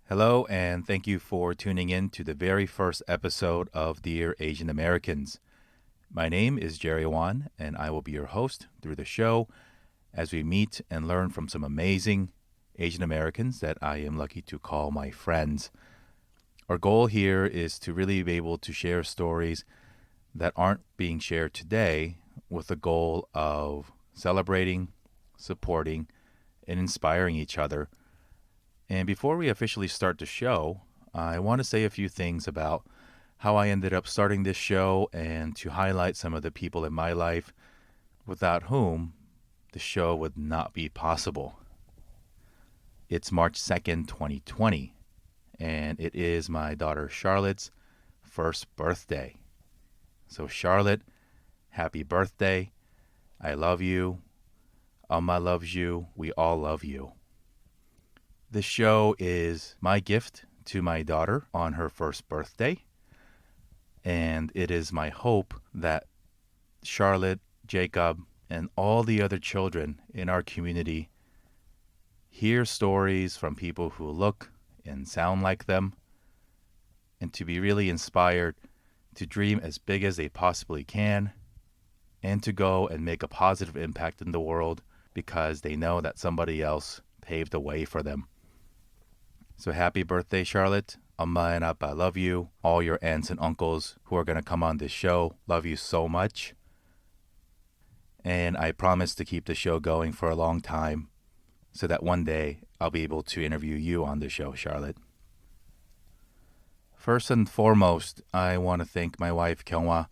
Hello, and thank you for tuning in to the very first episode of Dear Asian Americans. My name is Jerry Wan, and I will be your host through the show as we meet and learn from some amazing Asian Americans that I am lucky to call my friends. Our goal here is to really be able to share stories that aren't being shared today with the goal of celebrating, supporting, and inspiring each other. And before we officially start the show, I want to say a few things about how I ended up starting this show and to highlight some of the people in my life without whom the show would not be possible. It's March 2nd, 2020, and it is my daughter Charlotte's first birthday. So Charlotte, happy birthday. I love you. Amma loves you. We all love you. This show is my gift to my daughter on her first birthday. And it is my hope that Charlotte, Jacob, and all the other children in our community hear stories from people who look and sound like them, and to be really inspired to dream as big as they possibly can, and to go and make a positive impact in the world because they know that somebody else paved the way for them. So happy birthday, Charlotte. Amma and Appa love you. All your aunts and uncles who are going to come on this show love you so much. And I promise to keep the show going for a long time so that one day I'll be able to interview you on the show, Charlotte. First and foremost, I want to thank my wife, Kyunghwa,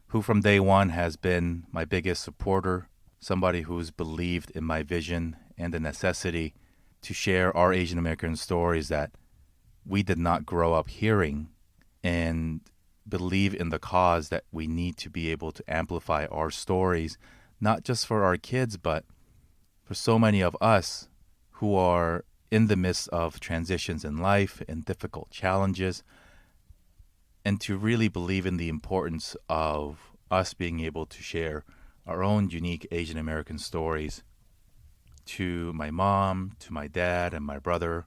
who from day one has been my biggest supporter, somebody who's believed in my vision and the necessity to share our Asian American stories that we did not grow up hearing, and believe in the cause that we need to be able to amplify our stories, not just for our kids, but for so many of us who are in the midst of transitions in life and difficult challenges, and to really believe in the importance of us being able to share our own unique Asian American stories to my mom, to my dad, and my brother,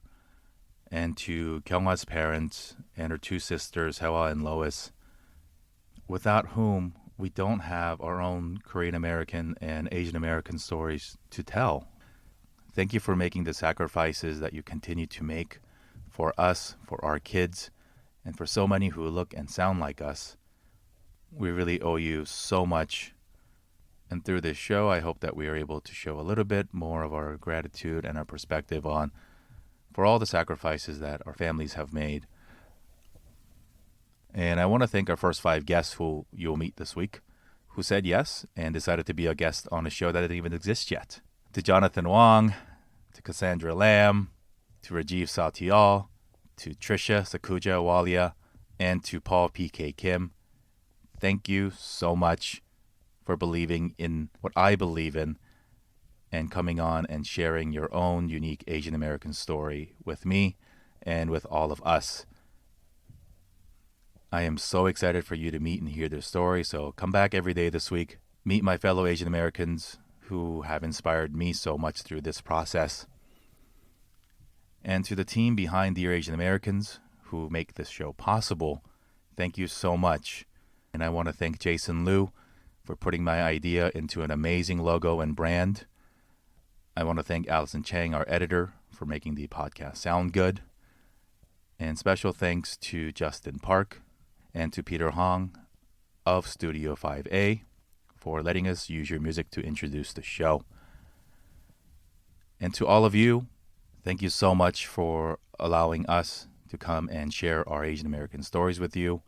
and to Kyunghwa's parents and her two sisters, Hewa and Lois, without whom we don't have our own Korean American and Asian American stories to tell. Thank you for making the sacrifices that you continue to make for us, for our kids, and for so many who look and sound like us. We really owe you so much. And through this show, I hope that we are able to show a little bit more of our gratitude and our perspective on for all the sacrifices that our families have made. And I want to thank our first 5 guests who you'll meet this week, who said yes and decided to be a guest on a show that didn't even exist yet. To Jonathan Wang, to Cassandra Lam, to Rajiv Satyal, to Trisha Sakuja Walia, and to Paul P.K. Kim. Thank you so much for believing in what I believe in and coming on and sharing your own unique Asian American story with me and with all of us. I am so excited for you to meet and hear their story, so come back every day this week. Meet my fellow Asian Americans who have inspired me so much through this process. And to the team behind Dear Asian Americans who make this show possible, thank you so much. And I want to thank Jason Liu for putting my idea into an amazing logo and brand. I want to thank Allison Chang, our editor, for making the podcast sound good. And special thanks to Justin Park and to Peter Hong of Studio 5A for letting us use your music to introduce the show. And to all of you, thank you so much for allowing us to come and share our Asian American stories with you.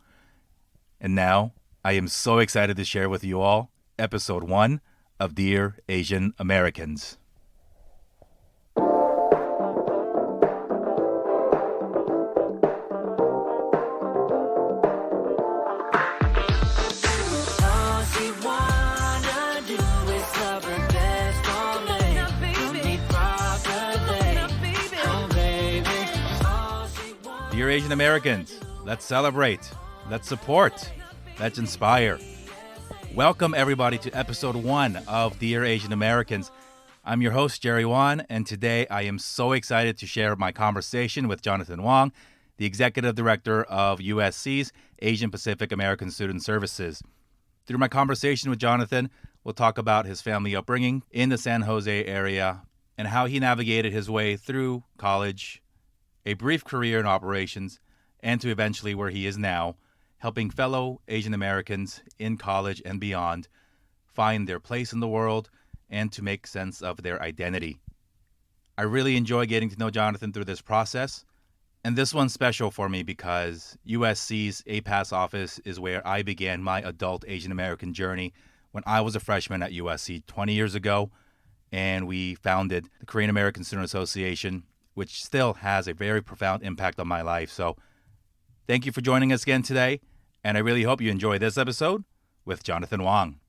And now, I am so excited to share with you all episode 1 of Dear Asian Americans. Dear Asian Americans, let's celebrate, let's support, let's inspire. Welcome everybody to episode 1 of Dear Asian Americans. I'm your host, Jerry Wang, and today I am so excited to share my conversation with Jonathan Wang, the Executive Director of USC's Asian Pacific American Student Services. Through my conversation with Jonathan, we'll talk about his family upbringing in the San Jose area and how he navigated his way through college, a brief career in operations, and to eventually where he is now, helping fellow Asian Americans in college and beyond find their place in the world and to make sense of their identity. I really enjoy getting to know Jonathan through this process, and this one's special for me because USC's APASS office is where I began my adult Asian American journey when I was a freshman at USC 20 years ago, and we founded the Korean American Student Association, which still has a very profound impact on my life. So thank you for joining us again today, and I really hope you enjoy this episode with Jonathan Wang.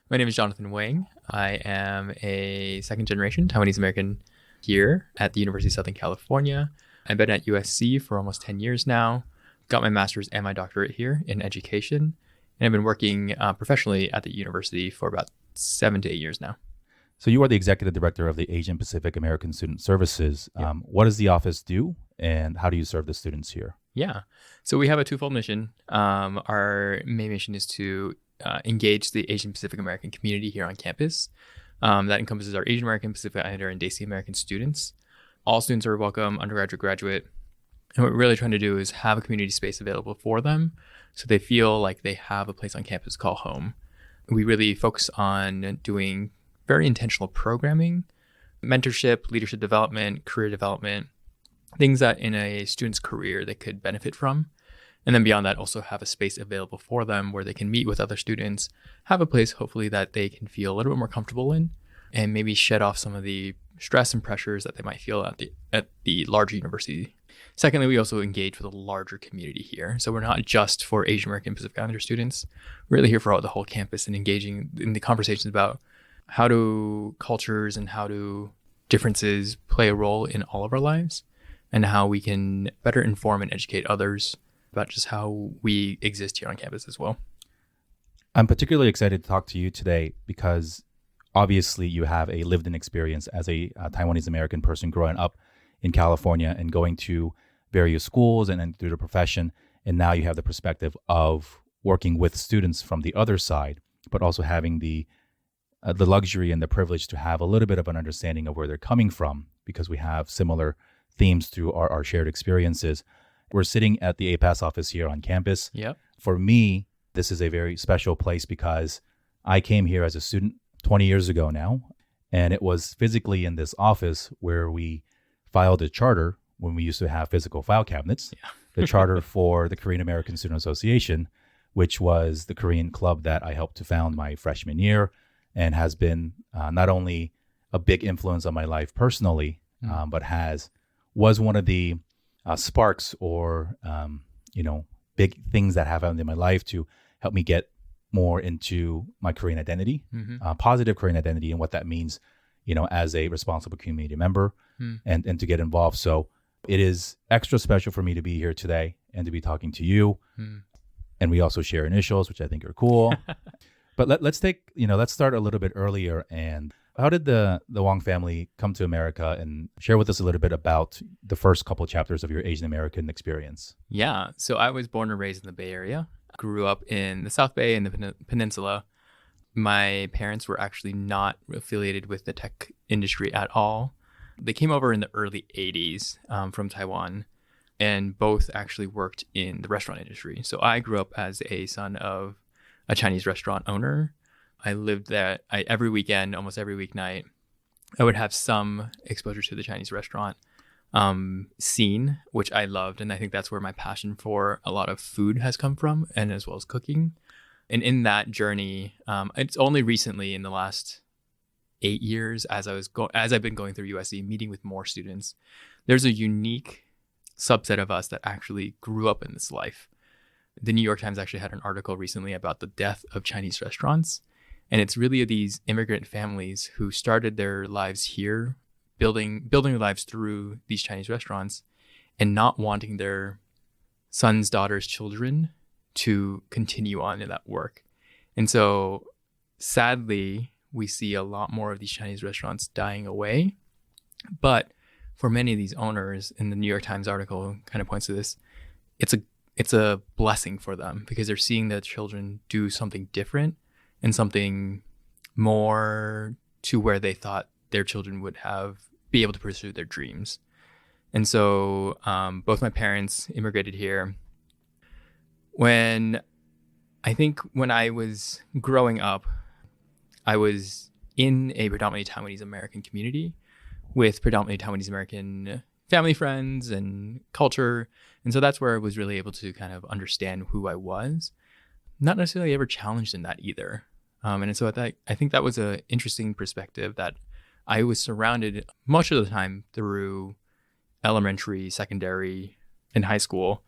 My name is Jonathan Wang. I am a second-generation Taiwanese American here at the University of Southern California. I've been at USC for almost 10 years now. Got my master's and my doctorate here in education. And I've been working professionally at the university for about 7 to 8 years now. So you are the Executive Director of the Asian Pacific American Student Services. Yeah. What does the office do, and how do you serve the students here? Yeah. So we have a twofold mission. Our main mission is to engage the Asian Pacific American community here on campus. That encompasses our Asian American, Pacific Islander, and Daisy American students. All students are welcome, undergraduate, graduate. And what we're really trying to do is have a community space available for them so they feel like they have a place on campus called home. We really focus on doing very intentional programming, mentorship, leadership development, career development, things that in a student's career they could benefit from. And then beyond that, also have a space available for them where they can meet with other students, have a place hopefully that they can feel a little bit more comfortable in, and maybe shed off some of the stress and pressures that they might feel at the larger university. Secondly, we also engage with a larger community here. So we're not just for Asian American Pacific Islander students, we're really here for the whole campus and engaging in the conversations about how do cultures and how do differences play a role in all of our lives, and how we can better inform and educate others about just how we exist here on campus as well. I'm particularly excited to talk to you today because obviously you have a lived-in experience as a Taiwanese American person growing up in California and going to various schools and then through the profession. And now you have the perspective of working with students from the other side, but also having the luxury and the privilege to have a little bit of an understanding of where they're coming from because we have similar themes through our shared experiences. We're sitting at the APASS office here on campus. Yep. For me, this is a very special place because I came here as a student 20 years ago now, and it was physically in this office where we filed a charter when we used to have physical file cabinets, the charter for the Korean American Student Association, which was the Korean club that I helped to found my freshman year and has been not only a big influence on my life personally, but was one of the sparks or big things that have happened in my life to help me get more into my Korean identity, positive Korean identity, and what that means, as a responsible community member and to get involved. So it is extra special for me to be here today and to be talking to you. And we also share initials, which I think are cool. But let's start a little bit earlier. And how did the Wang family come to America, and share with us a little bit about the first couple chapters of your Asian American experience? Yeah. So I was born and raised in the Bay Area. Grew up in the South Bay and the Peninsula. My parents were actually not affiliated with the tech industry at all. They came over in the early 80s from Taiwan, and both actually worked in the restaurant industry. So I grew up as a son of a Chinese restaurant owner. I lived there every weekend, almost every weeknight. I would have some exposure to the Chinese restaurant scene, which I loved. And I think that's where my passion for a lot of food has come from, and as well as cooking. And in that journey, it's only recently in the last 8 years, as I've been going through USC, meeting with more students, there's a unique subset of us that actually grew up in this life. The New York Times actually had an article recently about the death of Chinese restaurants. And it's really these immigrant families who started their lives here, building their lives through these Chinese restaurants, and not wanting their sons, daughters, children to continue on in that work. And so sadly, we see a lot more of these Chinese restaurants dying away. But for many of these owners, in the New York Times article kind of points to this, it's a blessing for them because they're seeing their children do something different and something more to where they thought their children would be able to pursue their dreams. And so both my parents immigrated here. When I was growing up, I was in a predominantly Taiwanese American community with predominantly Taiwanese American family friends and culture. And so that's where I was really able to kind of understand who I was. Not necessarily ever challenged in that either. And so I think that was an interesting perspective that I was surrounded much of the time through elementary, secondary, and high school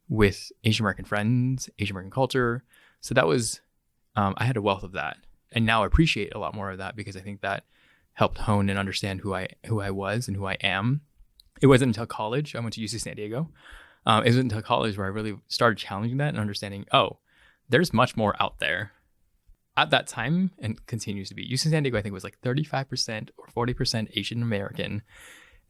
with Asian American friends, Asian American culture. So that was, I had a wealth of that. And now I appreciate a lot more of that because I think that helped hone and understand who I was and who I am. It wasn't until college, I went to UC San Diego. It wasn't until college where I really started challenging that and understanding, there's much more out there. At that time, and continues to be, UC San Diego, I think, was like 35% or 40% Asian American.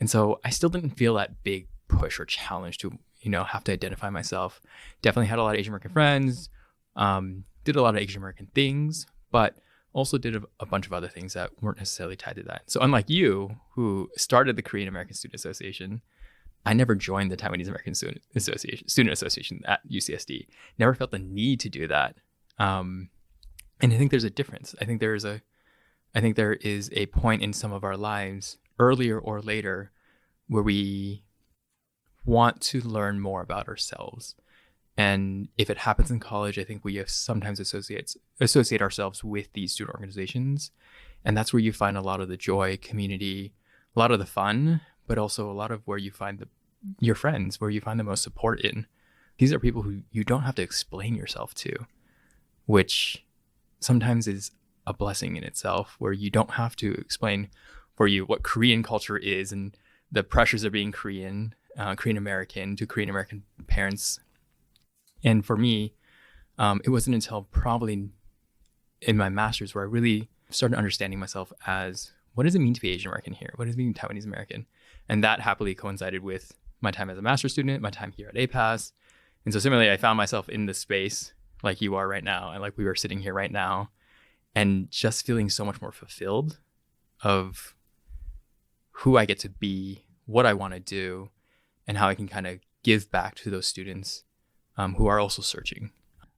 And so I still didn't feel that big push or challenge to, have to identify myself. Definitely had a lot of Asian American friends, did a lot of Asian American things, but also did a bunch of other things that weren't necessarily tied to that. So unlike you, who started the Korean American Student Association, I never joined the Taiwanese American Student Association at UCSD. Never felt the need to do that. And I think there's a difference. I think there is a point in some of our lives, earlier or later, where we want to learn more about ourselves. And if it happens in college, I think we have sometimes associate ourselves with these student organizations. And that's where you find a lot of the joy, community, a lot of the fun, but also a lot of where you find your friends, where you find the most support in. These are people who you don't have to explain yourself to, which sometimes is a blessing in itself, where you don't have to explain for you what Korean culture is and the pressures of being Korean American to Korean American parents. And for me, it wasn't until probably in my master's where I really started understanding myself as, what does it mean to be Asian American here? What does it mean to be Taiwanese American? And that happily coincided with my time as a master's student, my time here at APASS. And so similarly, I found myself in this space like you are right now, and like we are sitting here right now, and just feeling so much more fulfilled of who I get to be, what I want to do, and how I can kind of give back to those students who are also searching.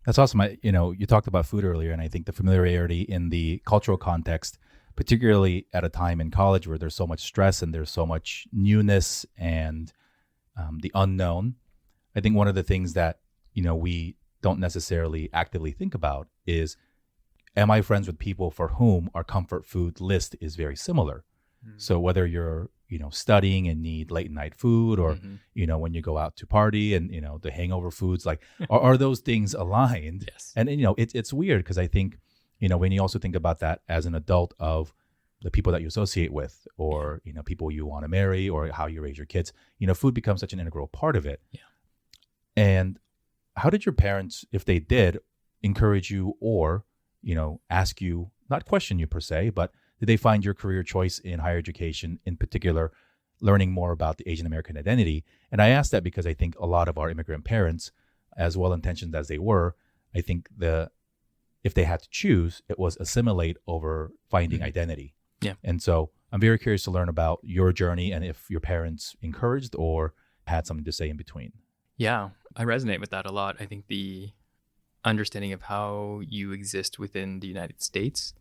That's awesome. You talked about food earlier, and I think the familiarity in the cultural context, particularly at a time in college where there's so much stress and there's so much newness and the unknown. I think one of the things that, we don't necessarily actively think about is, am I friends with people for whom our comfort food list is very similar? Mm-hmm. So whether you're, studying and need late night food, or, mm-hmm. When you go out to party and, the hangover foods, like, are those things aligned? Yes. And, it's weird because I think, when you also think about that as an adult of the people that you associate with, or, people you want to marry, or how you raise your kids, food becomes such an integral part of it. Yeah. And how did your parents, if they did, encourage you or, ask you, not question you per se, but did they find your career choice in higher education, in particular, learning more about the Asian American identity? And I ask that because I think a lot of our immigrant parents, as well-intentioned as they were, I think if they had to choose, it was assimilate over finding identity. Yeah. And so I'm very curious to learn about your journey and if your parents encouraged or had something to say in between. Yeah, I resonate with that a lot. I think the understanding of how you exist within the United States,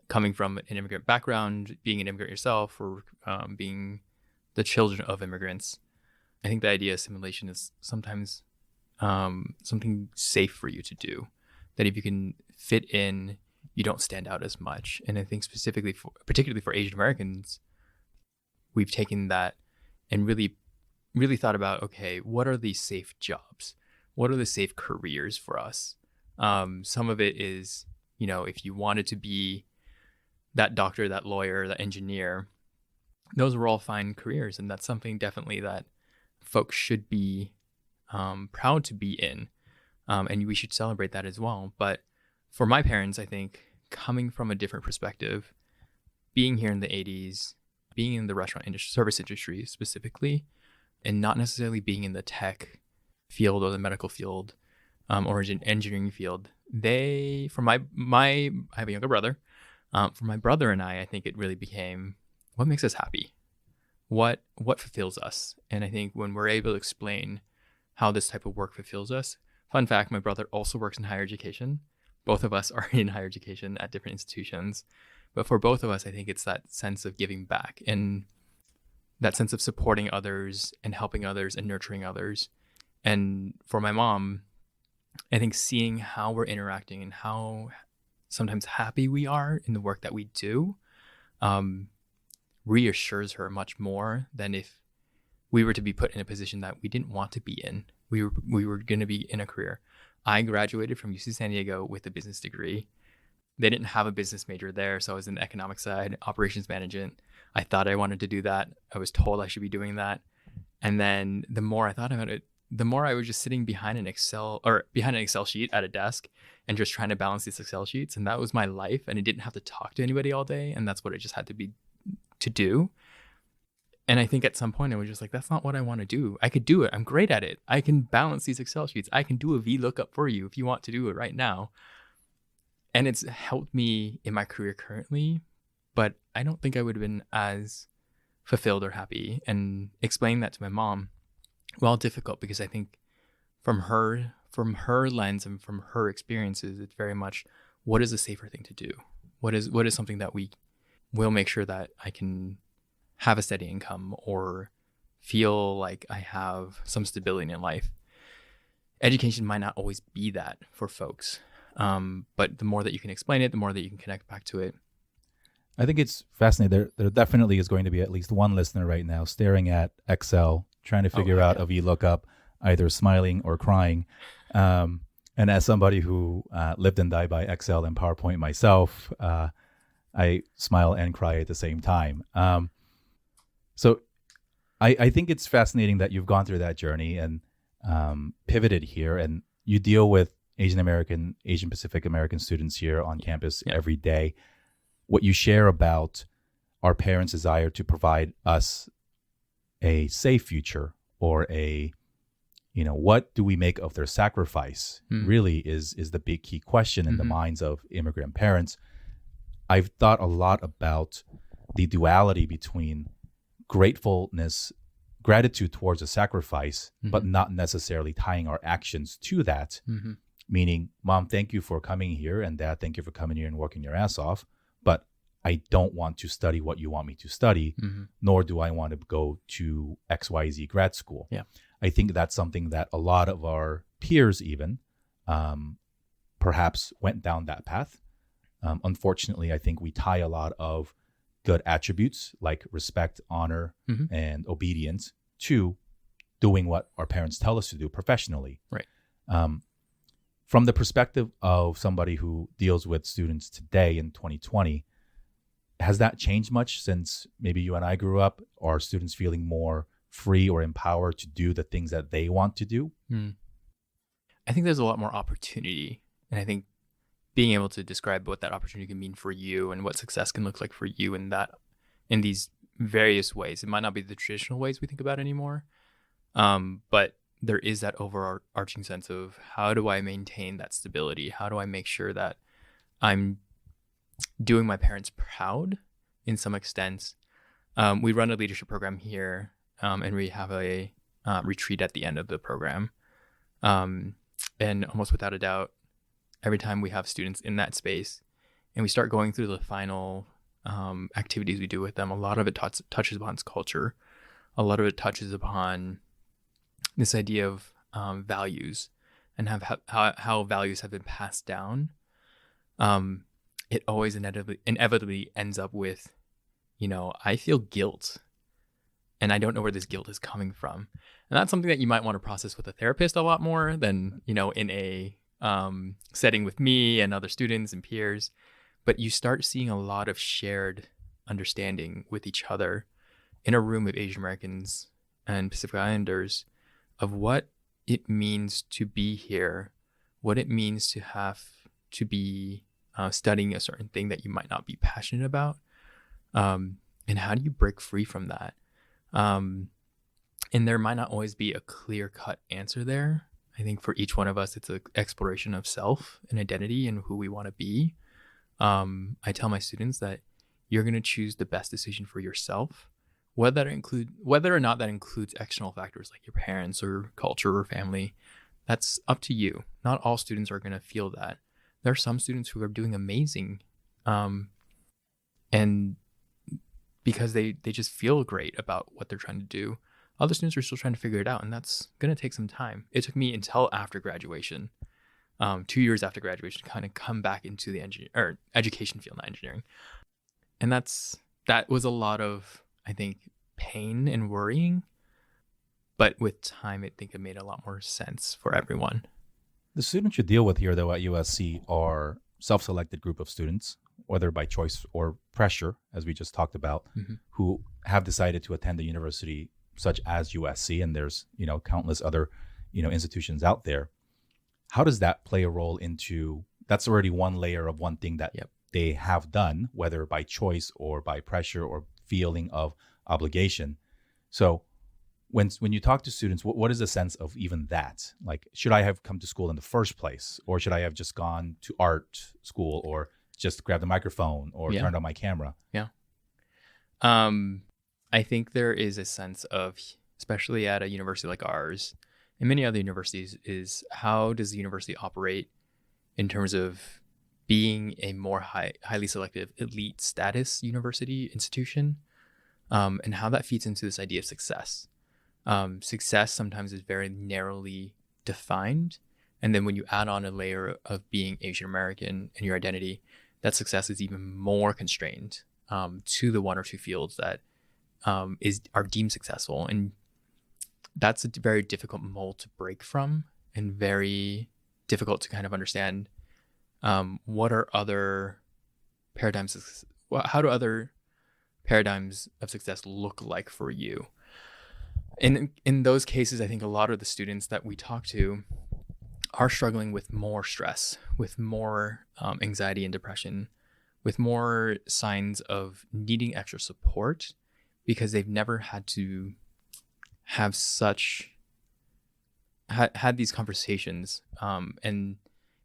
coming from an immigrant background, being an immigrant yourself, or being the children of immigrants, I think the idea of assimilation is sometimes something safe for you to do. That if you can fit in, you don't stand out as much. And I think particularly for Asian Americans, we've taken that and really thought about, okay, what are these safe jobs? What are the safe careers for us? Some of it is, if you wanted to be that doctor, that lawyer, that engineer, those were all fine careers. And that's something definitely that folks should be proud to be in. and we should celebrate that as well. But for my parents, I think coming from a different perspective, being here in the 80s, being in the restaurant industry, service industry specifically, and not necessarily being in the tech field or the medical field, or engineering field, I have a younger brother. For my brother and I think it really became what makes us happy, what fulfills us. And I think when we're able to explain how this type of work fulfills us, fun fact, my brother also works in higher education. Both of us are in higher education at different institutions. But for both of us, I think it's that sense of giving back and that sense of supporting others and helping others and nurturing others. And for my mom, I think seeing how we're interacting and how sometimes happy we are in the work that we do reassures her much more than if we were to be put in a position that we didn't want to be in. We were going to be in a career. I graduated from UC San Diego with a business degree. They didn't have a business major there, so I was in the economic side, operations management. I thought I wanted to do that. I was told I should be doing that. And then the more I thought about it, the more I was just sitting behind an Excel sheet at a desk and just trying to balance these Excel sheets. And that was my life. And I didn't have to talk to anybody all day. And that's what it just had to do. And I think at some point I was just like, that's not what I want to do. I could do it. I'm great at it. I can balance these Excel sheets. I can do a VLOOKUP for you if you want to do it right now. And it's helped me in my career currently, but I don't think I would have been as fulfilled or happy. And explaining that to my mom, well, difficult, because I think from her lens and from her experiences, it's very much, what is a safer thing to do? What is something that we will make sure that I can have a steady income or feel like I have some stability in life? Education might not always be that for folks. But the more that you can explain it, the more that you can connect back to it. I think it's fascinating. There definitely is going to be at least one listener right now staring at Excel, trying to figure out a VLOOKUP, either smiling or crying. And as somebody who lived and died by Excel and PowerPoint myself, I smile and cry at the same time. So I think it's fascinating that you've gone through that journey and pivoted here, and you deal with Asian Pacific American students here on campus every day. What you share about our parents' desire to provide us a safe future, or what do we make of their sacrifice, really is the big key question in the minds of immigrant parents. I've thought a lot about the duality between gratitude towards a sacrifice, but not necessarily tying our actions to that. Meaning, Mom, thank you for coming here, and Dad, thank you for coming here and working your ass off, but I don't want to study what you want me to study, nor do I want to go to XYZ grad school. Yeah. I think that's something that a lot of our peers even perhaps went down that path. Unfortunately, I think we tie a lot of good attributes like respect, honor, and obedience to doing what our parents tell us to do professionally. Right. From the perspective of somebody who deals with students today in 2020, has that changed much since maybe you and I grew up? Are students feeling more free or empowered to do the things that they want to do? I think there's a lot more opportunity. And I think being able to describe what that opportunity can mean for you and what success can look like for you in these various ways. It might not be the traditional ways we think about anymore, but there is that overarching sense of, how do I maintain that stability? How do I make sure that I'm doing my parents proud in some extent? We run a leadership program here, and we have a retreat at the end of the program. And almost without a doubt, every time we have students in that space and we start going through the final activities we do with them, a lot of it touches upon culture. A lot of it touches upon this idea of values and how values have been passed down. It always inevitably ends up with, I feel guilt and I don't know where this guilt is coming from. And that's something that you might want to process with a therapist a lot more than, in a setting with me and other students and peers. But you start seeing a lot of shared understanding with each other in a room of Asian Americans and Pacific Islanders of what it means to be here what it means to have to be studying a certain thing that you might not be passionate about, and how do you break free from that? And there might not always be a clear-cut answer there. I think for each one of us, it's an exploration of self and identity and who we want to be. I tell my students that you're going to choose the best decision for yourself, whether or not that includes external factors like your parents or culture or family. That's up to you. Not all students are going to feel that. There are some students who are doing amazing, and because they just feel great about what they're trying to do. Other students are still trying to figure it out, and that's going to take some time. It took me until after graduation, 2 years after graduation, to kind of come back into the education field, not engineering. And that was a lot of, I think, pain and worrying. But with time, I think it made a lot more sense for everyone. The students you deal with here, though, at USC are self-selected group of students, whether by choice or pressure, as we just talked about, who have decided to attend a university such as USC, and there's countless other institutions out there. How does that play a role into? That's already one layer of one thing that they have done, whether by choice or by pressure or feeling of obligation. So when you talk to students, what is the sense of even that? Like, should I have come to school in the first place, or should I have just gone to art school, or just grabbed the microphone or turned on my camera? Yeah. I think there is a sense of, especially at a university like ours and many other universities, is how does the university operate in terms of being a more highly selective elite status university institution, and how that feeds into this idea of success. Success sometimes is very narrowly defined. And then when you add on a layer of being Asian American in your identity, that success is even more constrained to the one or two fields that are deemed successful. And that's a very difficult mold to break from, and very difficult to kind of understand what are other paradigms. How do other paradigms of success look like for you? And in those cases, I think a lot of the students that we talk to are struggling with more stress, with more anxiety and depression, with more signs of needing extra support, because they've never had to have had these conversations, and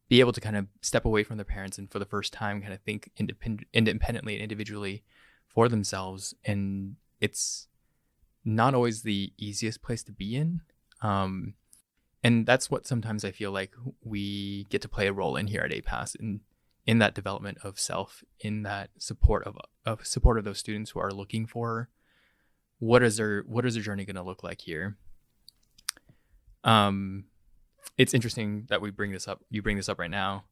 be able to kind of step away from their parents and for the first time kind of think independently and individually for themselves. And it's not always the easiest place to be in. And that's what sometimes I feel like we get to play a role in here at APASS, in that development of self, in that support of those students who are looking for what is their journey going to look like here. It's interesting that you bring this up right now.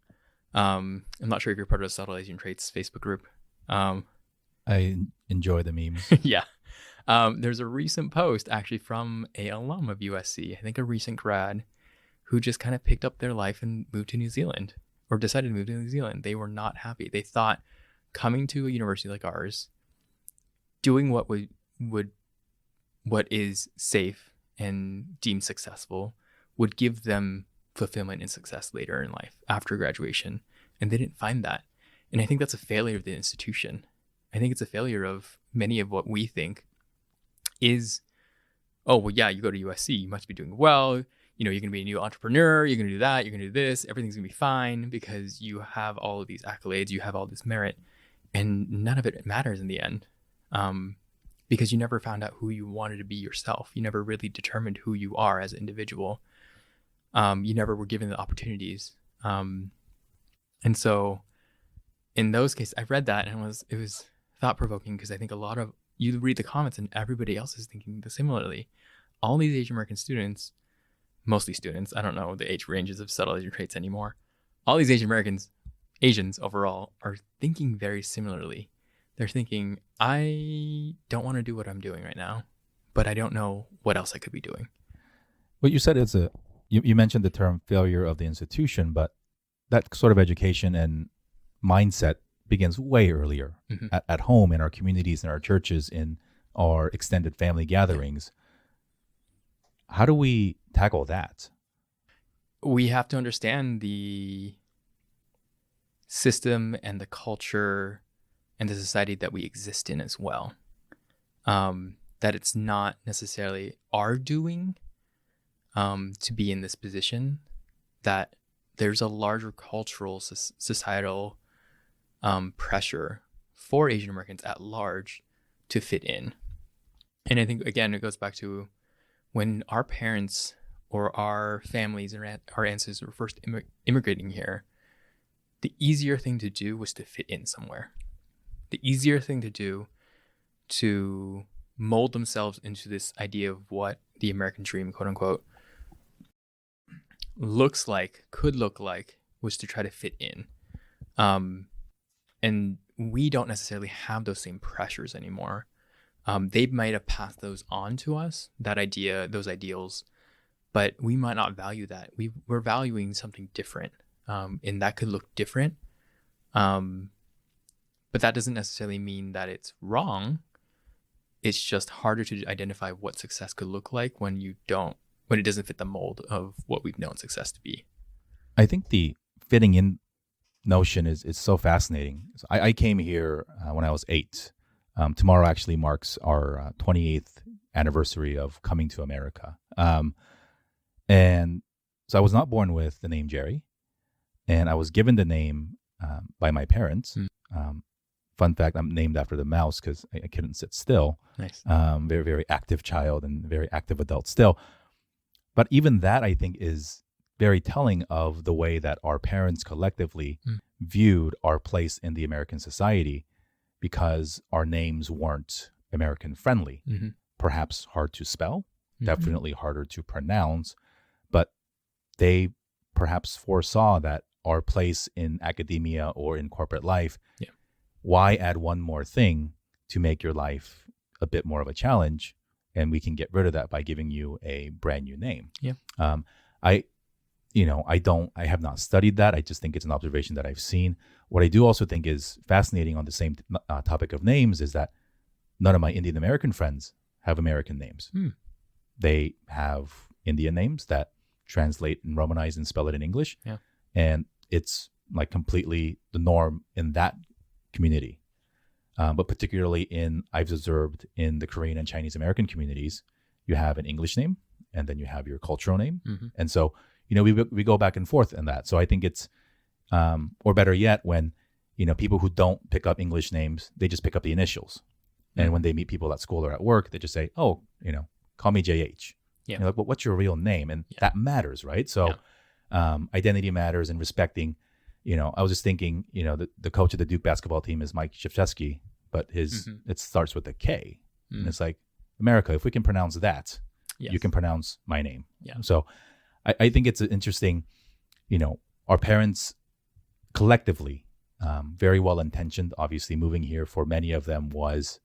I'm not sure if you're part of the Subtle Asian Traits Facebook group. I enjoy the memes. Yeah. There's a recent post actually from a alum of USC, I think a recent grad, who just kind of picked up their life and moved to New Zealand, or decided to move to New Zealand. They were not happy. They thought coming to a university like ours, doing what is safe and deemed successful, would give them fulfillment and success later in life after graduation. And they didn't find that. And I think that's a failure of the institution. I think it's a failure of many of what we think is, oh, well, yeah, you go to USC, you must be doing well. You're going to be a new entrepreneur. You're going to do that. You're going to do this. Everything's going to be fine because you have all of these accolades. You have all this merit. And none of it matters in the end, because you never found out who you wanted to be yourself. You never really determined who you are as an individual. You never were given the opportunities. And so in those cases, I read that and it was thought-provoking, because I think you read the comments and everybody else is thinking similarly. All these Asian American students, mostly students, I don't know the age ranges of Subtle Asian Traits anymore. All these Asians overall, are thinking very similarly. They're thinking, I don't want to do what I'm doing right now, but I don't know what else I could be doing. What you said is you mentioned the term failure of the institution, but that sort of education and mindset begins way earlier, at home, in our communities, in our churches, in our extended family gatherings. How do we tackle that? we have to understand the system and the culture and the society that we exist in as well. That it's not necessarily our doing to be in this position, that there's a larger cultural, societal pressure for Asian Americans at large to fit in. And I think, again, it goes back to when our parents or our families and our ancestors were first immigrating here, the easier thing to do was to fit in somewhere. The easier thing to do to mold themselves into this idea of what the American dream, quote unquote, looks like, could look like, was to try to fit in. And we don't necessarily have those same pressures anymore. They might have passed those on to us, that idea, those ideals, but we might not value that. We're valuing something different, and that could look different. But that doesn't necessarily mean that it's wrong. It's just harder to identify what success could look like when it doesn't fit the mold of what we've known success to be. I think the fitting in notion is so fascinating. So I came here when I was 8. Tomorrow actually marks our 28th anniversary of coming to America. And so I was not born with the name Jerry, and I was given the name by my parents. Fun fact, I'm named after the mouse because I couldn't sit still. Nice. Very, very active child and very active adult still. But even that, I think, is very telling of the way that our parents collectively viewed our place in the American society, because our names weren't American friendly. Perhaps hard to spell, definitely harder to pronounce, but they perhaps foresaw that our place in academia or in corporate life, why add one more thing to make your life a bit more of a challenge? And we can get rid of that by giving you a brand new name. I have not studied that. I just think it's an observation that I've seen. What I do also think is fascinating on the same topic of names is that none of my Indian American friends have American names. They have Indian names that translate and romanize and spell it in English. And it's like completely the norm in that community. But particularly I've observed in the Korean and Chinese American communities, you have an English name and then you have your cultural name. And so, we go back and forth in that. So I think it's, or better yet, when, people who don't pick up English names, they just pick up the initials. And when they meet people at school or at work, they just say, oh, call me JH. You're like, well, what's your real name? And that matters, right? So identity matters, and respecting. I was just thinking, the coach of the Duke basketball team is Mike Krzyzewski, but it starts with a K. And it's like, America, if we can pronounce that, you can pronounce my name. So I think it's interesting, our parents collectively, very well-intentioned, obviously moving here for many of them was,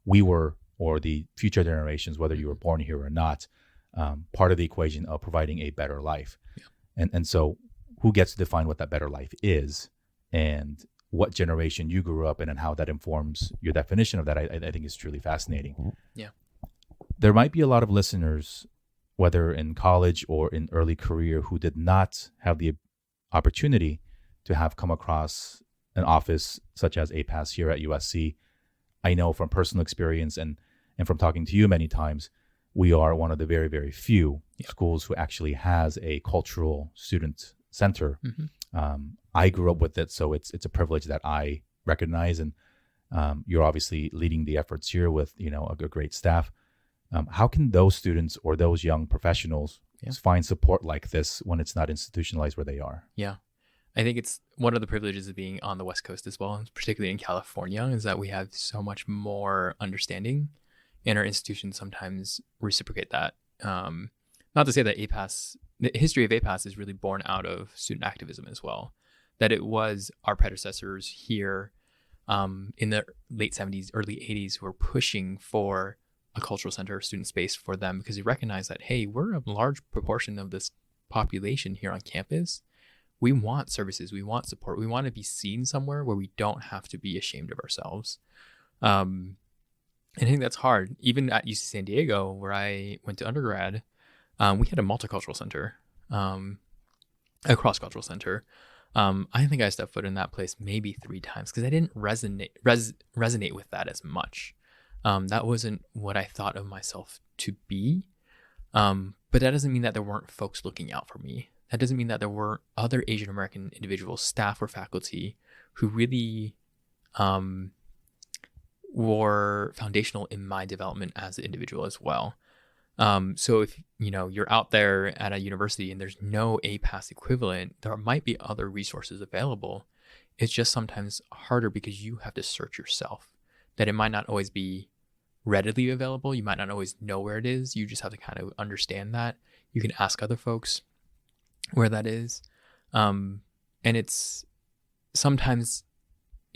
or the future generations, whether you were born here or not, part of the equation of providing a better life. And so who gets to define what that better life is, and what generation you grew up in and how that informs your definition of that, I think is truly fascinating. There might be a lot of listeners, whether in college or in early career, who did not have the opportunity to have come across an office such as APASS here at USC. I know from personal experience and from talking to you many times, we are one of the very, very few schools who actually has a cultural student center. I grew up with it, so it's a privilege that I recognize, and you're obviously leading the efforts here with a great staff. How can those students or those young professionals find support like this when it's not institutionalized where they are? I think it's one of the privileges of being on the West Coast as well, particularly in California, is that we have so much more understanding, and our institutions sometimes reciprocate that. Not to say that the history of APASS is really born out of student activism as well, that it was our predecessors here in the late 70s, early 80s who were pushing for a cultural center, student space for them, because they recognized that, hey, we're a large proportion of this population here on campus. We want services, we want support, we want to be seen somewhere where we don't have to be ashamed of ourselves. And I think that's hard. Even at UC San Diego, where I went to undergrad, we had a multicultural center. a cross-cultural center. I think I stepped foot in that place maybe 3 times because I didn't resonate with that as much. That wasn't what I thought of myself to be. But that doesn't mean that there weren't folks looking out for me. That doesn't mean that there weren't other Asian American individuals, staff or faculty, who really were foundational in my development as an individual as well. So if you're out there at a university and there's no APASS equivalent, there might be other resources available. It's just sometimes harder because you have to search yourself. That it might not always be readily available. You might not always know where it is. You just have to kind of understand that. You can ask other folks where that is. And it's sometimes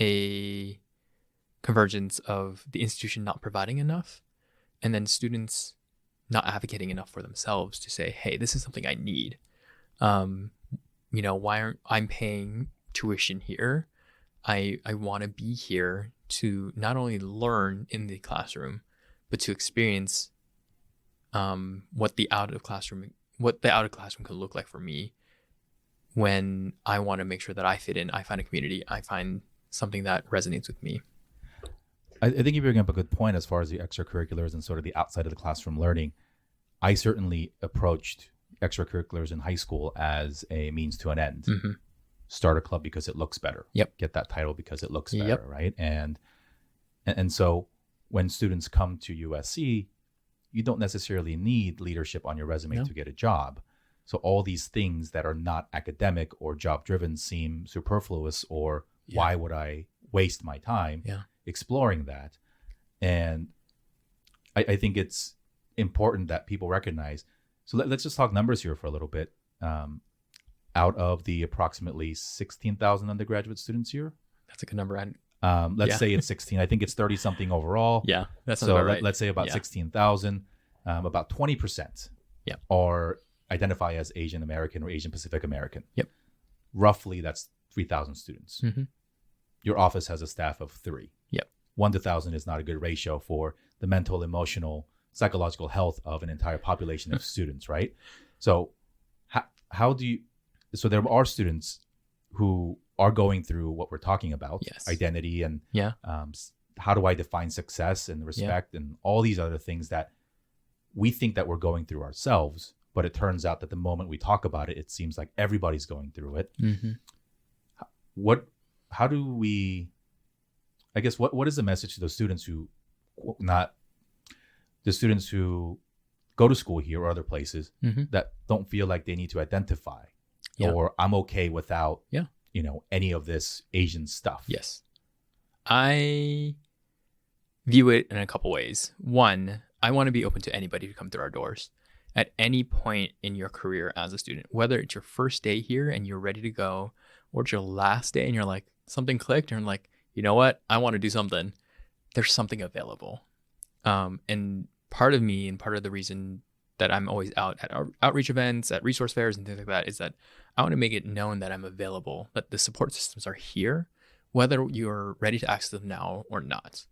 a convergence of the institution not providing enough and then students not advocating enough for themselves to say, hey, this is something I need. Why aren't I'm paying tuition here? I want to be here to not only learn in the classroom, but to experience what the out of classroom can look like for me when I want to make sure that I fit in, I find a community, I find something that resonates with me. I think you bring up a good point as far as the extracurriculars and sort of the outside of the classroom learning. I certainly approached extracurriculars in high school as a means to an end. Mm-hmm. Start a club because it looks better. Yep. Get that title because it looks better, Yep. right? And so when students come to USC, you don't necessarily need leadership on your resume to get a job. So all these things that are not academic or job driven seem superfluous, or why would I waste my time exploring that? And I think it's important that people recognize. So let's just talk numbers here for a little bit. Out of the approximately 16,000 undergraduate students here. That's a good number. Let's say it's 16. I think it's 30 something overall. Yeah, that's so about right. Let's say about 16,000. About 20% are identify as Asian American or Asian Pacific American. Yep. Roughly, that's 3,000 students. Mm-hmm. Your office has a staff of 3. Yep. 1 to 1,000 is not a good ratio for the mental, emotional, psychological health of an entire population of students, right? So how do you... So there are students who are going through what we're talking about, identity and how do I define success and respect and all these other things that we think that we're going through ourselves, but it turns out that the moment we talk about it, it seems like everybody's going through it. Mm-hmm. What is the message to those students who go to school here or other places that don't feel like they need to identify? Or I'm okay without, any of this Asian stuff. Yes. I view it in a couple ways. One, I want to be open to anybody who come through our doors at any point in your career as a student, whether it's your first day here and you're ready to go, or it's your last day and you're like, something clicked and you're like, you know what? I want to do something. There's something available. And part of me and part of the reason that I'm always out at outreach events, at resource fairs and things like that is that I want to make it known that I'm available, that the support systems are here, whether you're ready to access them now or not.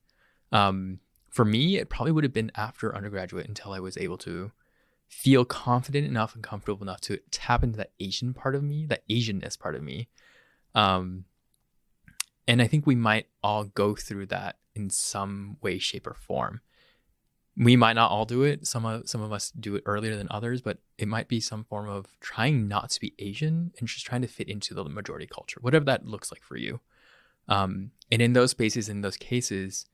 For me, it probably would have been after undergraduate until I was able to feel confident enough and comfortable enough to tap into that Asian part of me, that Asianness part of me. And I think we might all go through that in some way, shape, or form. We might not all do it. Some of us do it earlier than others, but it might be some form of trying not to be Asian and just trying to fit into the majority culture, whatever that looks like for you. And in those spaces, in those cases,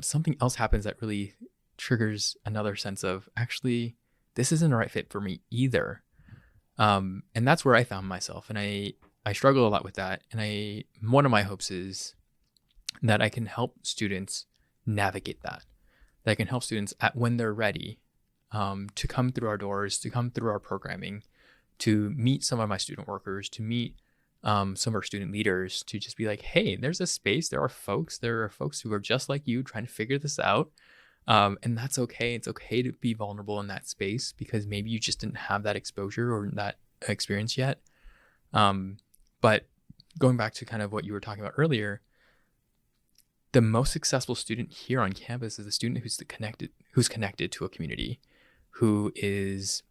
something else happens that really triggers another sense of, actually, this isn't the right fit for me either. And that's where I found myself. And I struggle a lot with that. And one of my hopes is that I can help students navigate that I can help students when they're ready to come through our doors, to come through our programming, to meet some of my student workers, to meet some of our student leaders, to just be like, hey, there's a space. There are folks who are just like you trying to figure this out. And that's okay. It's okay to be vulnerable in that space because maybe you just didn't have that exposure or that experience yet. But going back to kind of what you were talking about earlier, the most successful student here on campus is a student who's connected to a community, who is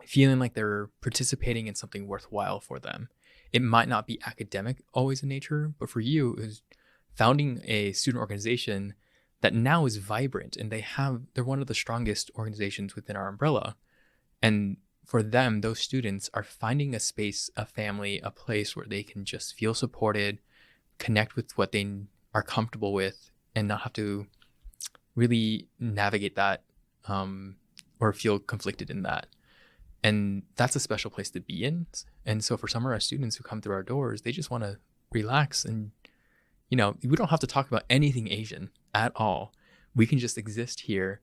feeling like they're participating in something worthwhile for them. It might not be academic always in nature, but for you, it was founding a student organization that now is vibrant, and they're one of the strongest organizations within our umbrella. And for them, those students are finding a space, a family, a place where they can just feel supported, connect with what they are comfortable with, and not have to really navigate that or feel conflicted in that. And that's a special place to be in. And so for some of our students who come through our doors, they just want to relax. And, we don't have to talk about anything Asian at all. We can just exist here,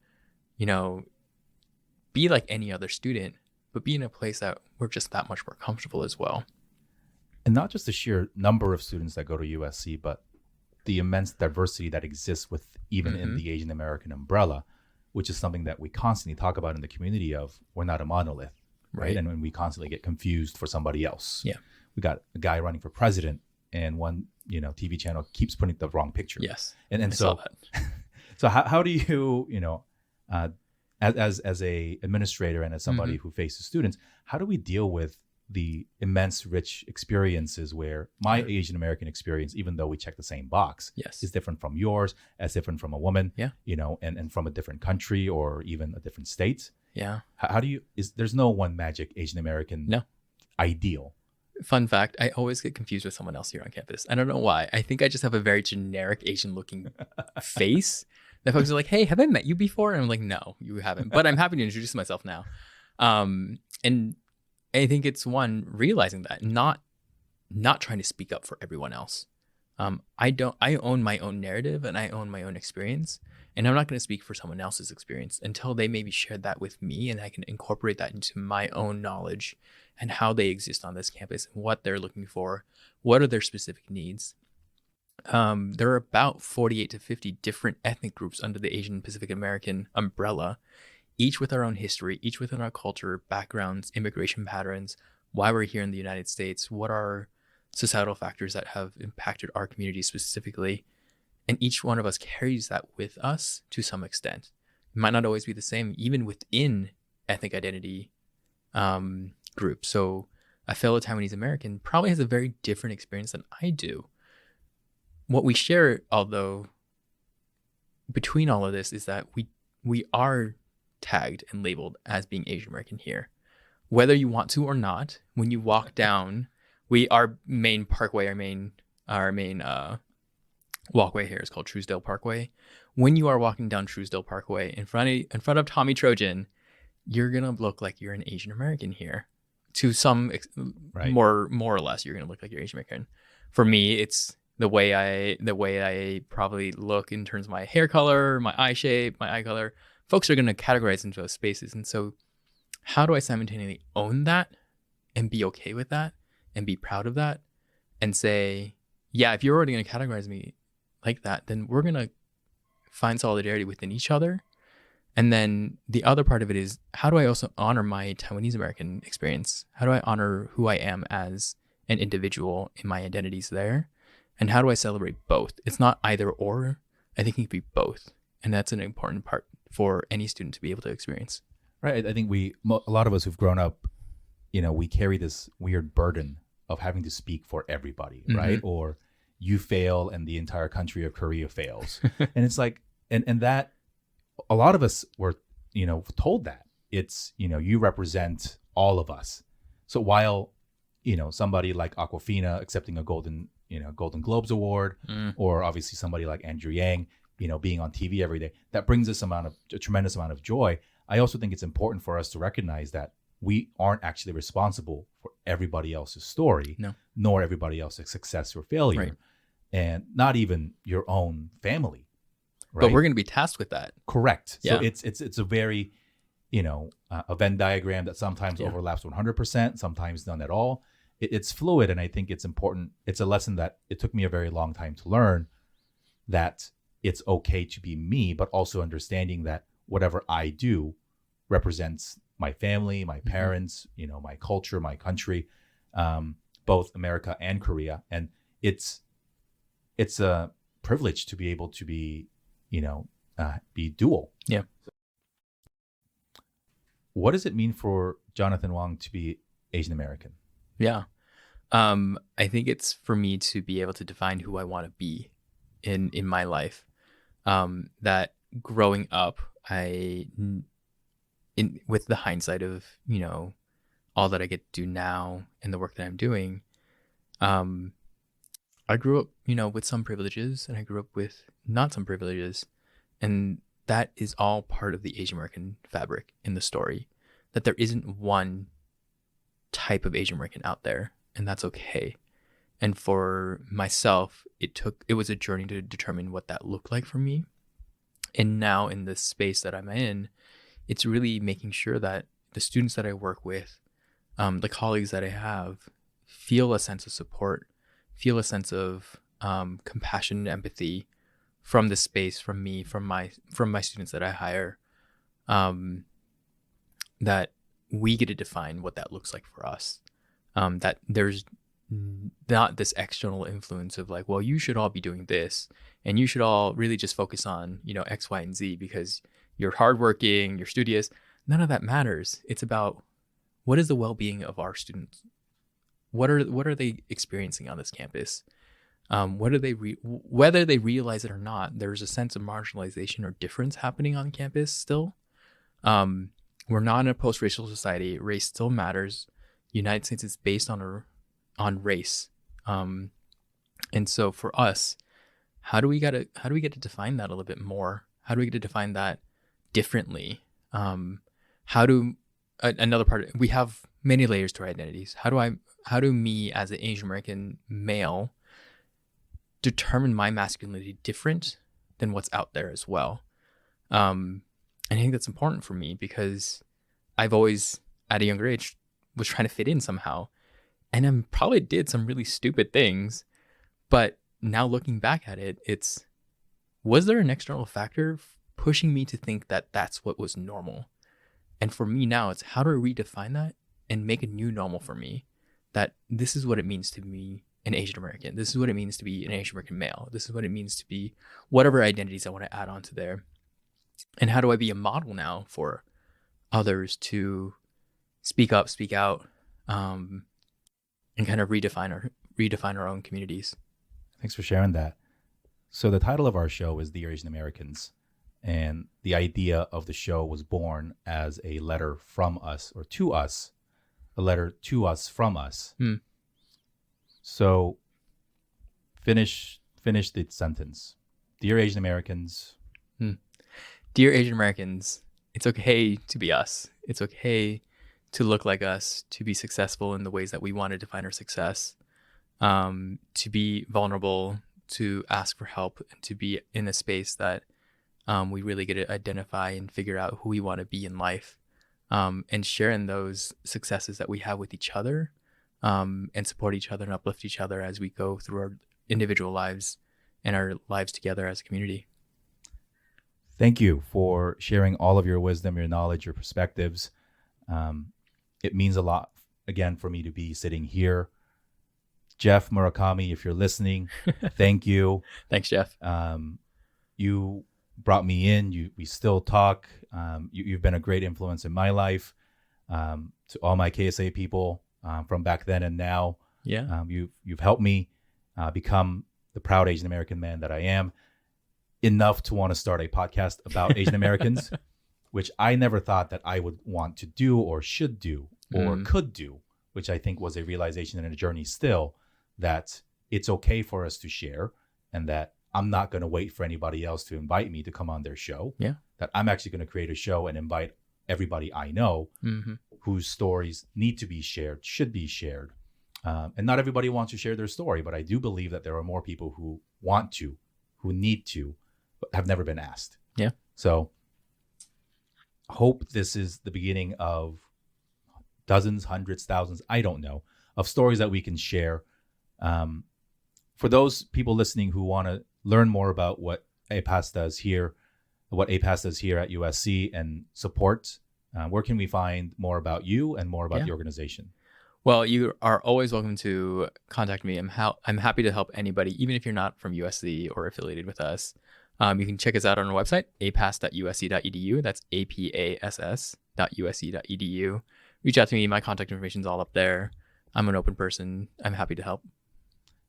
be like any other student, but be in a place that we're just that much more comfortable as well. And not just the sheer number of students that go to USC, but the immense diversity that exists with even in the Asian American umbrella, which is something that we constantly talk about in the community of we're not a monolith, right? And when we constantly get confused for somebody else. Yeah. We got a guy running for president and one, TV channel keeps putting the wrong picture. Yes. And so, so how do you, as a administrator and as somebody who faces students, how do we deal with the immense rich experiences where my Asian American experience, even though we check the same box, is different from yours, as different from a woman, and from a different country or even a different state. Yeah. How do you, there's no one magic Asian American ideal. Fun fact, I always get confused with someone else here on campus. I don't know why. I think I just have a very generic Asian looking face that folks are like, hey, have I met you before? And I'm like, no, you haven't. But I'm happy to introduce myself now. And I think it's realizing that, not trying to speak up for everyone else. I own my own narrative and I own my own experience. And I'm not going to speak for someone else's experience until they maybe shared that with me and I can incorporate that into my own knowledge and how they exist on this campus and what they're looking for. What are their specific needs? There are about 48 to 50 different ethnic groups under the Asian Pacific American umbrella, each with our own history, each within our culture, backgrounds, immigration patterns, why we're here in the United States, what are societal factors that have impacted our community specifically. And each one of us carries that with us to some extent. It might not always be the same, even within ethnic identity groups. So a fellow Taiwanese American probably has a very different experience than I do. What we share, although, between all of this is that we are tagged and labeled as being Asian American here. Whether you want to or not, when you walk down, our main parkway, our main walkway here is called Truesdale Parkway. When you are walking down Truesdale Parkway in front of Tommy Trojan, you're gonna look like you're an Asian American here. To some more or less, you're gonna look like you're Asian American. For me, it's the way I probably look in terms of my hair color, my eye shape, my eye color. Folks are gonna categorize into those spaces, and so how do I simultaneously own that and be okay with that and be proud of that and say, yeah, if you're already gonna categorize me like that, then we're gonna find solidarity within each other. And then the other part of it is, how do I also honor my Taiwanese American experience? How do I honor who I am as an individual in my identities there? And how do I celebrate both? It's not either or. I think it can be both. And that's an important part for any student to be able to experience. Right. I think a lot of us who've grown up, we carry this weird burden of having to speak for everybody, right? Or you fail and the entire country of Korea fails. And it's like, and that a lot of us were, told that it's, you represent all of us. So while, somebody like Awkwafina accepting a Golden Globes Award, or obviously somebody like Andrew Yang, being on TV every day, that brings us a tremendous amount of joy. I also think it's important for us to recognize that we aren't actually responsible for everybody else's story, nor everybody else's success or failure, and not even your own family. Right? But we're going to be tasked with that. Correct. Yeah. So it's a very, a Venn diagram that sometimes overlaps 100%, sometimes none at all. It's fluid, and I think it's important. It's a lesson that it took me a very long time to learn, that it's okay to be me, but also understanding that whatever I do represents my family, my parents, my culture, my country, both America and Korea. And it's a privilege to be able to be, be dual. Yeah. what does it mean for Jonathan Wang to be Asian American? Yeah. I think it's for me to be able to define who I want to be in my life. That growing up, with the hindsight of, all that I get to do now and the work that I'm doing, I grew up, with some privileges, and I grew up with not some privileges. And that is all part of the Asian American fabric in the story, that there isn't one type of Asian American out there, and that's okay. And for myself, it was a journey to determine what that looked like for me. And now in the space that I'm in, it's really making sure that the students that I work with, the colleagues that I have, feel a sense of support, feel a sense of compassion and empathy from the space, from me, from my students that I hire, that we get to define what that looks like for us. That there's not this external influence of like, well, you should all be doing this, and you should all really just focus on, X, Y, and Z because you're hardworking, you're studious. None of that matters. It's about what is the well-being of our students. What are they experiencing on this campus? Whether they realize it or not, there's a sense of marginalization or difference happening on campus still. We're not in a post-racial society. Race still matters. United States is based on race, and so for us, how do we get to define that a little bit more? How do we get to define that differently? Another part, we have many layers to our identities. How do me as an Asian American male determine my masculinity different than what's out there as well? And I think that's important for me because I've always, at a younger age, was trying to fit in somehow. And I probably did some really stupid things. But now looking back at it, was there an external factor pushing me to think that that's what was normal? And for me now, it's how do I redefine that and make a new normal for me? That this is what it means to be an Asian American. This is what it means to be an Asian American male. This is what it means to be whatever identities I want to add on to there. And how do I be a model now for others to speak up, speak out, and kind of redefine our own communities? Thanks for sharing that. So the title of our show is Dear Asian Americans, and the idea of the show was born as a letter from us, or to us, a letter to us from us. So finish the sentence. Dear Asian Americans. Dear Asian Americans, it's okay to be us. It's okay to look like us, to be successful in the ways that we want to define our success, to be vulnerable, to ask for help, and to be in a space that we really get to identify and figure out who we want to be in life, and share in those successes that we have with each other, and support each other and uplift each other as we go through our individual lives and our lives together as a community. Thank you for sharing all of your wisdom, your knowledge, your perspectives. It means a lot, again, for me to be sitting here. Jeff Murakami, if you're listening, thank you. Thanks, Jeff. You brought me in. We still talk. You've been a great influence in my life. To all my KSA people from back then and now. Yeah. You've helped me become the proud Asian American man that I am, enough to want to start a podcast about Asian Americans, which I never thought that I would want to do or should do or could do, which I think was a realization and a journey still, that it's okay for us to share, and that I'm not going to wait for anybody else to invite me to come on their show. Yeah. That I'm actually going to create a show and invite everybody I know whose stories need to be shared, should be shared. And not everybody wants to share their story, but I do believe that there are more people who want to, who need to, but have never been asked. Yeah. So hope this is the beginning of dozens, hundreds, thousands, I don't know, of stories that we can share. For those people listening who want to learn more about what APASS does here at USC and support, where can we find more about you and more about the organization? Well, you are always welcome to contact me. I'm happy to help anybody, even if you're not from USC or affiliated with us. You can check us out on our website, apass.usc.edu. That's APASS. wang.usc.edu. Reach out to me. My contact information is all up there. I'm an open person. I'm happy to help.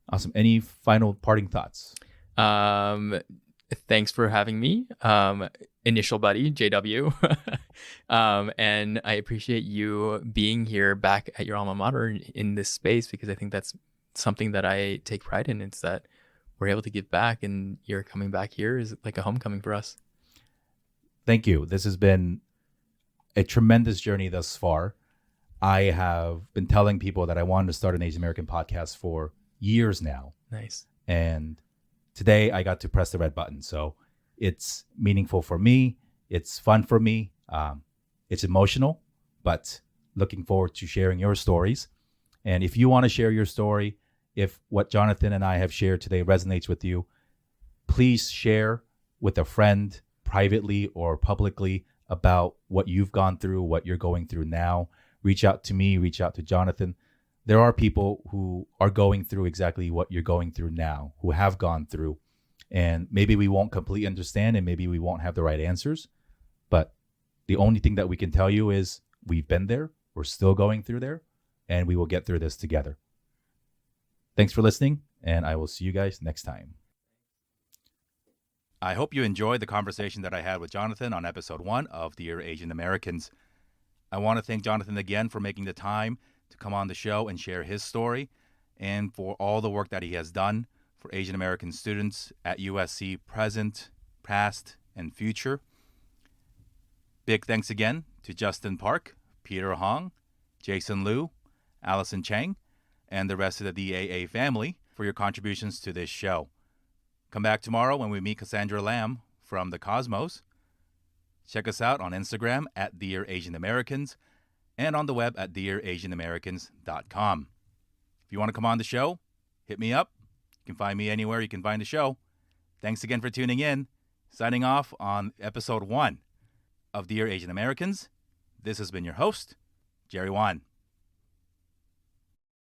Awesome. Any final parting thoughts? Thanks for having me. Initial buddy, JW. And I appreciate you being here back at your alma mater in this space, because I think that's something that I take pride in. It's that we're able to give back, and you're coming back here is like a homecoming for us. Thank you. This has been a tremendous journey thus far. I have been telling people that I wanted to start an Asian American podcast for years now. Nice. And today I got to press the red button. So it's meaningful for me. It's fun for me. It's emotional, but looking forward to sharing your stories. And if you want to share your story, if what Jonathan and I have shared today resonates with you, please share with a friend privately or publicly about what you've gone through, what you're going through now. Reach out to me, reach out to Jonathan. There are people who are going through exactly what you're going through now, who have gone through. And maybe we won't completely understand, and maybe we won't have the right answers. But the only thing that we can tell you is we've been there, we're still going through there, and we will get through this together. Thanks for listening, and I will see you guys next time. I hope you enjoyed the conversation that I had with Jonathan on episode 1 of Dear Asian Americans. I want to thank Jonathan again for making the time to come on the show and share his story, and for all the work that he has done for Asian American students at USC, present, past, and future. Big thanks again to Justin Park, Peter Hong, Jason Liu, Allison Chang, and the rest of the DAA family for your contributions to this show. Come back tomorrow when we meet Cassandra Lamb from the Cosmos. Check us out on Instagram at Dear Asian Americans and on the web at dearasianamericans.com. If you want to come on the show, hit me up. You can find me anywhere you can find the show. Thanks again for tuning in. Signing off on episode 1 of Dear Asian Americans. This has been your host, Jerry Wang.